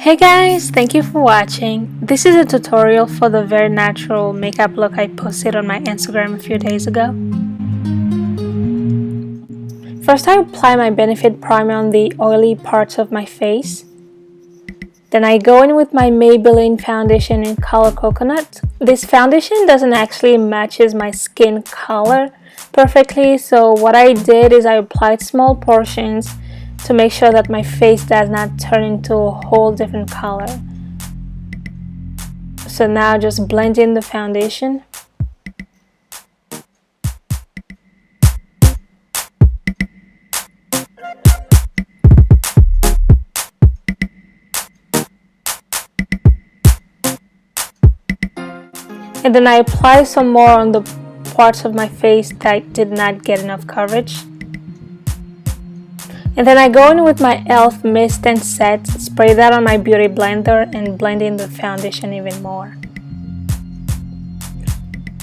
Hey guys, thank you for watching. This is a tutorial for the very natural makeup look I posted on my Instagram a few days ago. First, I apply my Benefit Primer on the oily parts of my face. Then I go in with my Maybelline foundation in color Coconut. This foundation doesn't actually matches my skin color perfectly, so what I did is I applied small portions to make sure that my face does not turn into a whole different color. So now just blend in the foundation. And then I apply some more on the parts of my face that did not get enough coverage. And then I go in with my e.l.f. Mist and Set, spray that on my beauty blender and blend in the foundation even more.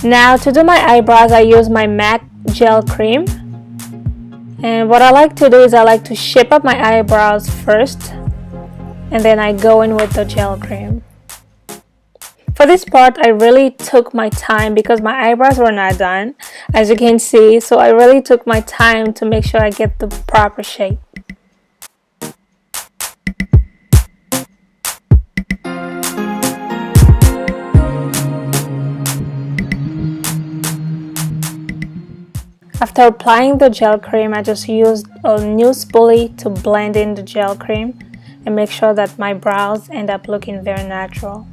Now to do my eyebrows, I use my MAC gel cream. And what I like to do is I like to shape up my eyebrows first, and then I go in with the gel cream. For this part, I really took my time because my eyebrows were not done, as you can see, so I really took my time to make sure I get the proper shape. After applying the gel cream, I just used a new spoolie to blend in the gel cream and make sure that my brows end up looking very natural.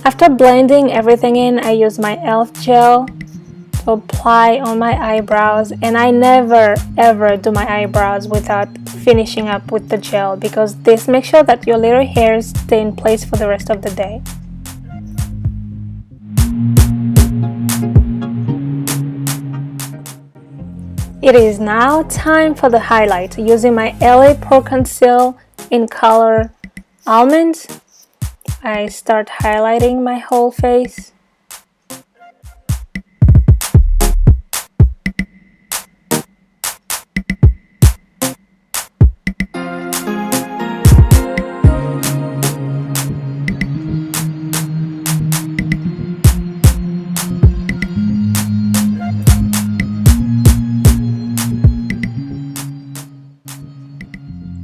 After blending everything in, I use my e.l.f. gel to apply on my eyebrows, and I never ever do my eyebrows without finishing up with the gel because this makes sure that your little hairs stay in place for the rest of the day. It is now time for the highlight. Using my LA Pro Conceal in color Almond, I start highlighting my whole face.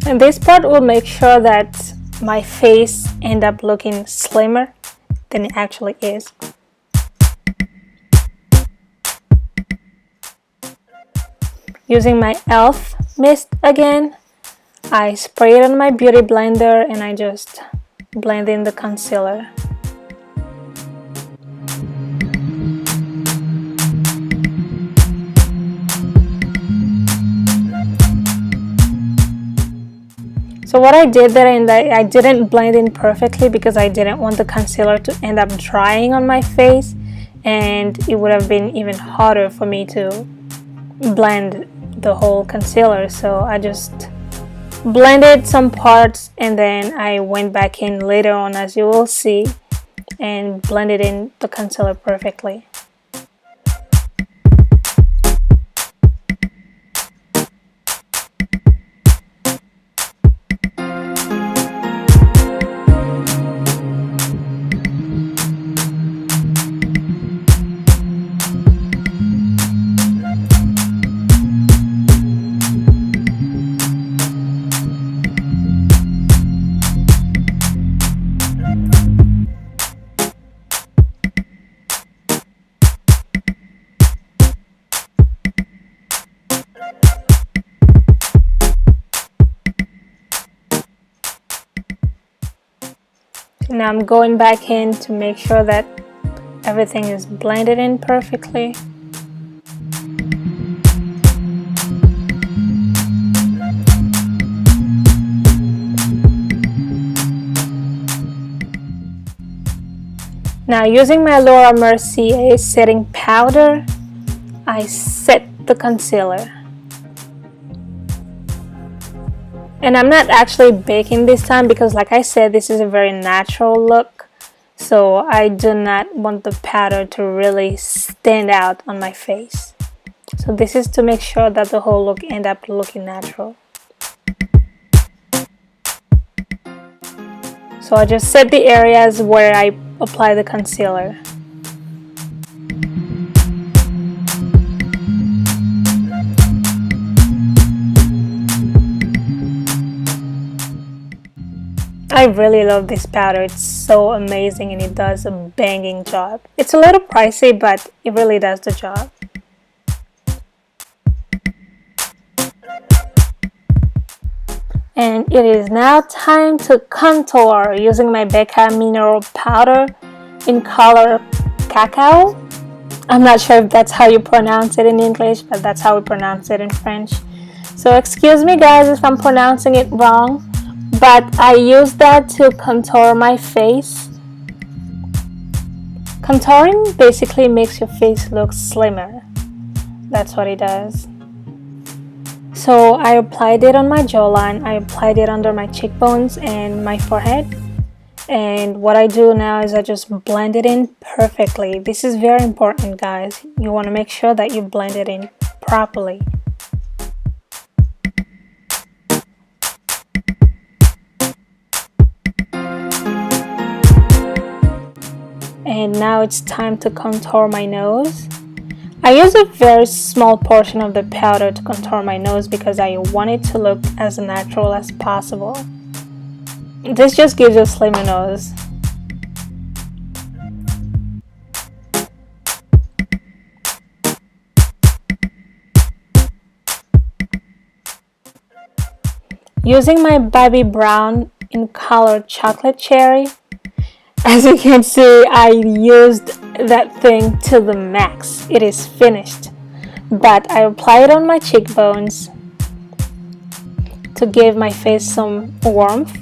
And this part will make sure that my face end up looking slimmer than it actually is. Using my e.l.f. mist again, I spray it on my beauty blender and I just blend in the concealer. So what I did there, and I didn't blend in perfectly because I didn't want the concealer to end up drying on my face, and it would have been even harder for me to blend the whole concealer. So I just blended some parts and then I went back in later on, as you will see, and blended in the concealer perfectly. Now I'm going back in to make sure that everything is blended in perfectly. Now using my Mercier setting powder, I set the concealer. And I'm not actually baking this time because, like I said, this is a very natural look. So I do not want the powder to really stand out on my face. So this is to make sure that the whole look end up looking natural. So I just set the areas where I apply the concealer. I really love this powder. It's so amazing and it does a banging job. It's a little pricey, but it really does the job. And it is now time to contour using my Becca mineral powder in color cacao. I'm not sure if that's how you pronounce it in English, but that's how we pronounce it in French. So excuse me guys if I'm pronouncing it wrong, but I use that to contour my face. Contouring basically makes your face look slimmer. That's what it does. So I applied it on my jawline, I applied it under my cheekbones and my forehead. And what I do now is I just blend it in perfectly. This is very important, guys. You want to make sure that you blend it in properly. And now it's time to contour my nose. I use a very small portion of the powder to contour my nose because I want it to look as natural as possible. This just gives you a slimmer nose. Using my Bobbi Brown in color chocolate cherry. As you can see, I used that thing to the max. It is finished. But I apply it on my cheekbones to give my face some warmth.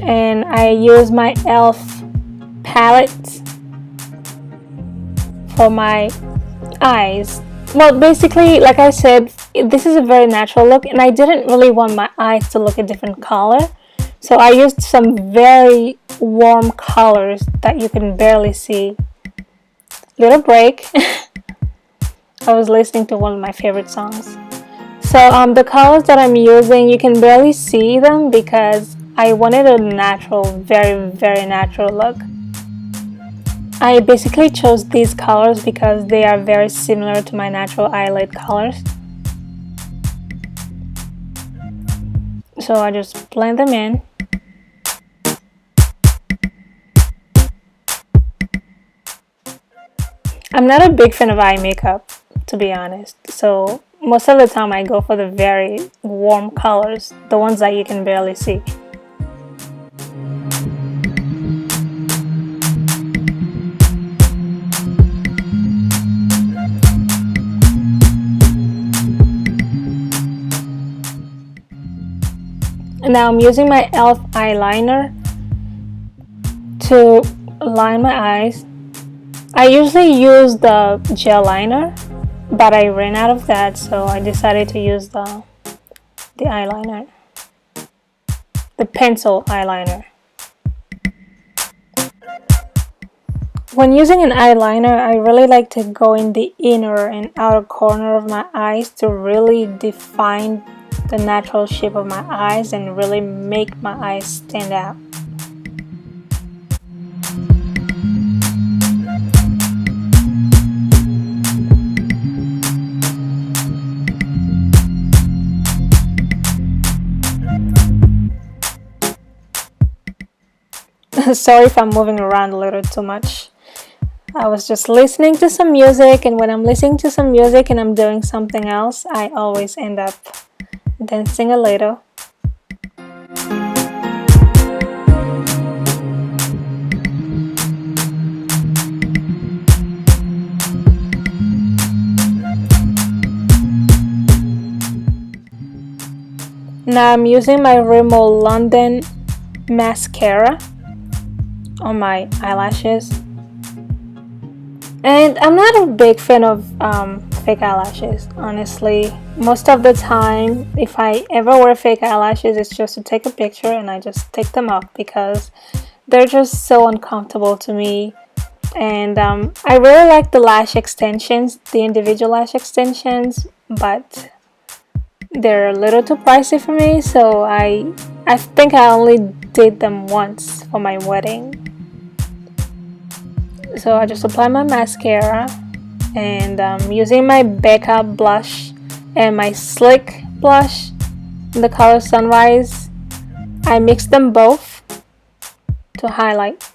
And I use my e.l.f. palette for my eyes. Well, basically, like I said, this is a very natural look and I didn't really want my eyes to look a different color. So I used some very warm colors that you can barely see. Little break. I was listening to one of my favorite songs. So the colors that I'm using, you can barely see them because I wanted a natural, very natural look. I basically chose these colors because they are very similar to my natural eyelid colors. So I just blend them in. I'm not a big fan of eye makeup, to be honest. So most of the time I go for the very warm colors, the ones that you can barely see. And now I'm using my e.l.f. eyeliner to line my eyes. I usually use the gel liner, but I ran out of that, so I decided to use the eyeliner, the pencil eyeliner. When using an eyeliner, I really like to go in the inner and outer corner of my eyes to really define the natural shape of my eyes and really make my eyes stand out. Sorry if I'm moving around a little too much. I was just listening to some music, and when I'm listening to some music and I'm doing something else, I always end up dancing a little. Now I'm using my Rimmel London mascara on my eyelashes. And I'm not a big fan of fake eyelashes, honestly. Most of the time, if I ever wear fake eyelashes, it's just to take a picture and I just take them off because they're just so uncomfortable to me. And I really like the lash extensions, the individual lash extensions, but they're a little too pricey for me, so I think I only did them once for my wedding. So I just apply my mascara, and using my Becca blush and my Slick blush in the color Sunrise, I mix them both to highlight.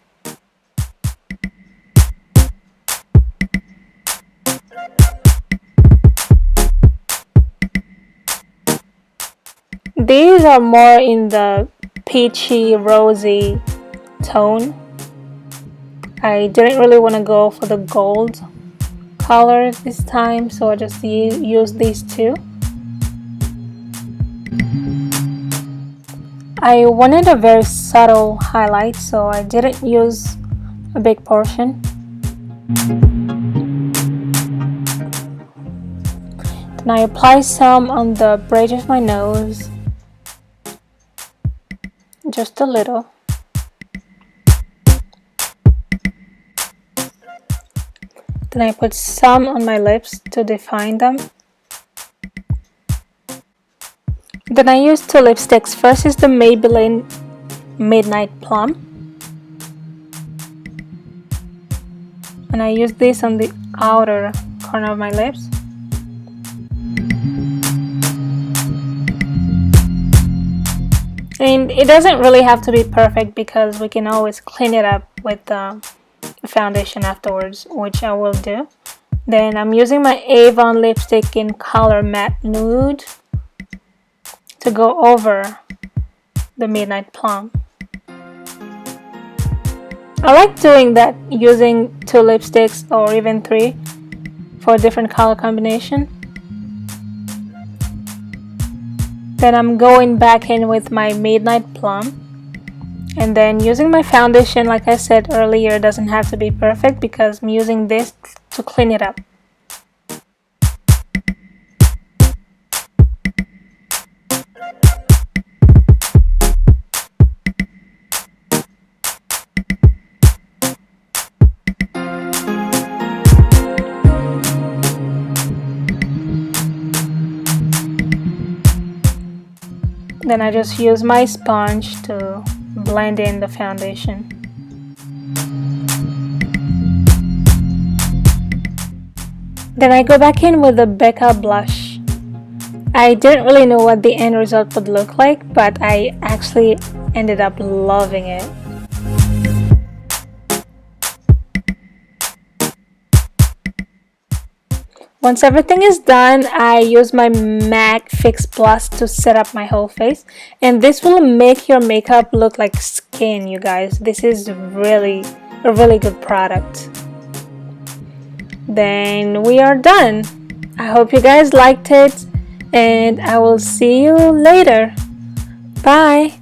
These are more in the peachy rosy tone. I didn't really want to go for the gold color this time, so I just use these two. I wanted a very subtle highlight, so I didn't use a big portion. Then I apply some on the bridge of my nose, just a little. Then I put some on my lips to define them. Then I use two lipsticks. First is the Maybelline Midnight Plum, and I use this on the outer corner of my lips. And it doesn't really have to be perfect because we can always clean it up with the foundation afterwards, which I will do. Then I'm using my Avon lipstick in color Matte Nude to go over the Midnight Plum. I like doing that, using two lipsticks or even three for a different color combination. Then I'm going back in with my Midnight Plum, and then using my foundation, like I said earlier, it doesn't have to be perfect because I'm using this to clean it up. Then I just use my sponge to blend in the foundation. Then I go back in with the Becca blush. I didn't really know what the end result would look like, but I actually ended up loving it. Once everything is done, I use my MAC Fix Plus to set up my whole face, and this will make your makeup look like skin, you guys. This is really a really good product. Then we are done. I hope you guys liked it, and I will see you later. Bye.